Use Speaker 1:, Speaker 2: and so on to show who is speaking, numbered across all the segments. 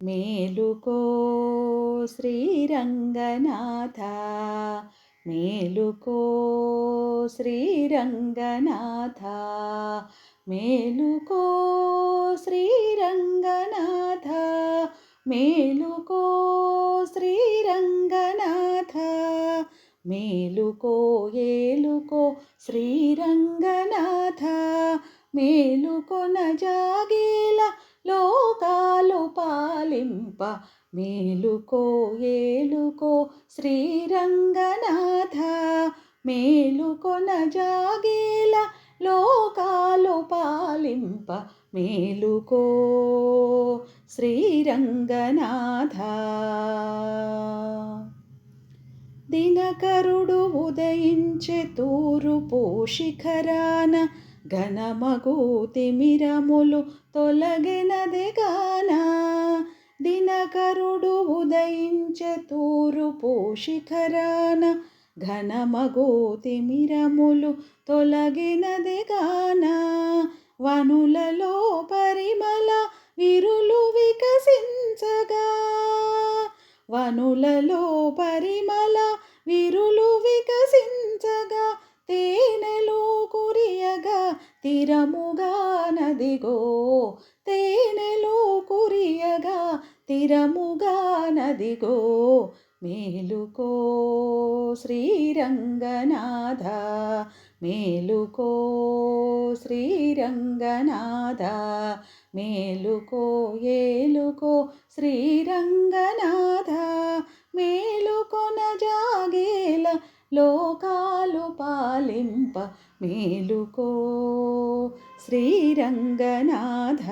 Speaker 1: మేలుకో శ్రీరంగనాథ, మేలుకో శ్రీరంగనాథ, మేలుకో శ్రీరంగనాథ, మేలుకో శ్రీరంగనాథ, మేలుకో ఏలుకో శ్రీరంగనాథ, మేలుకొన జాగేల లోకాలు పాలింప, మేలుకో ఏలుకో శ్రీరంగనాథ, మేలుకొన జాగేల లోకాలు పాలింప, మేలుకో శ్రీరంగనాథ. దినకరుడు ఉదయించే తూరుపు శిఖరాన, ఘనమగు తిమిరములు తొలగినదిగాన. దినకరుడు ఉదయించే తూరుపు శిఖరాన, ఘనమగు తిమిరములు తొలగినదిగాన. వనులలో పరిమళ విరులు వికసించగా, వనులలో పరిమళ విరులు వికసించగా, తేనెలు కురియగా తిరముగా నదిగో, తేనెలు కురియగా తిరముగా నదిగో, మేలుకో శ్రీరంగనాథ, మేలుకో శ్రీరంగనాథ, మేలుకో ఏలుకో శ్రీరంగనాథ, మేలుకొన జాగేల లోకాలు పాలింప, మేలుకో శ్రీరంగనాథ.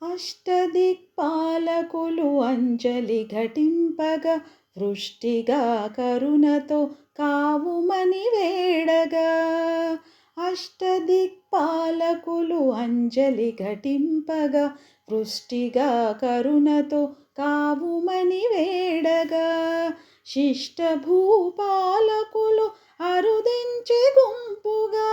Speaker 1: అష్టదిక్పాలకులు అంజలి ఘటింపగా, వృష్టిగా కరుణతో కావుమని వేడగా. అష్టదిక్పాలకులు అంజలి ఘటింపగా, వృష్టిగా కరుణతో కావుమని వేడగా. శిష్ట భూపాలకులు అరుదించే గుంపుగా,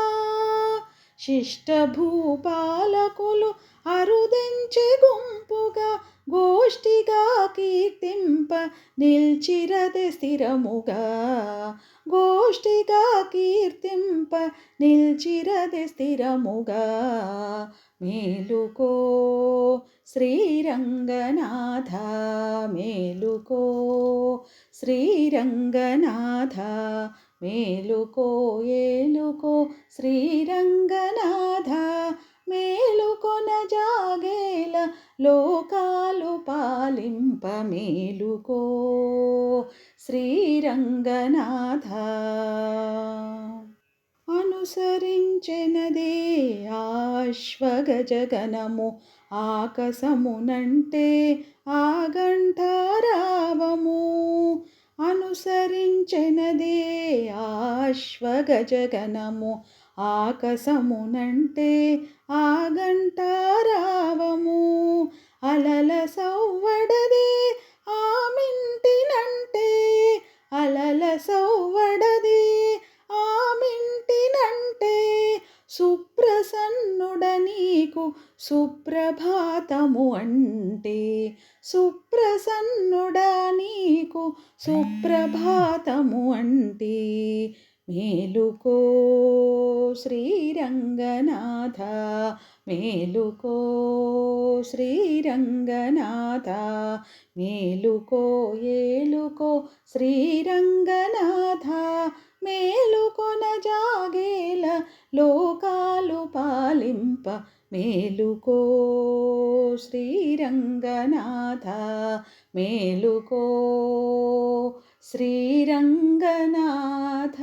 Speaker 1: శిష్ట భూపాలకులు అరుదించే గుంపుగా, గోష్ఠిగా కీర్తింప నిల్చిరది స్థిరముగా, గోష్ఠిగా కీర్తింప నిల్చిరది స్థిరముగా, మేలుకో శ్రీరంగనాథ, మేలుకో శ్రీరంగనాథ, మేలుకో ఏలుకో శ్రీరంగనాథ, మేలుకొన జాగేల లోకాలు పాలింప, మేలుకో శ్రీరంగనాథ. అనుసరించెనదే అశ్వగజగణము ఆకాశమునంటే ఆగంఠారావము, అనుసరించెనదే అశ్వగజగణము ఆకాశమునంటే ఆగంఠారావము, అలల సవ్వడదే ఆమింటినంటే, అలల సవ్వడదే ఆమింటినంటే, సుప్రసన్నుడ నీకు సుప్రభాతము అంటే, సుప్రసన్నుడ నీకు సుప్రభాతము అంటే, మేలుకో శ్రీరంగనాథ, మేలుకో శ్రీరంగనాథ, మేలుకో ఏలుకో శ్రీరంగనాథ, మేలుకొన జాగేల లోకాలు పాలింప, మేలుకో శ్రీరంగనాథ, మేలుకో శ్రీరంగనాథ.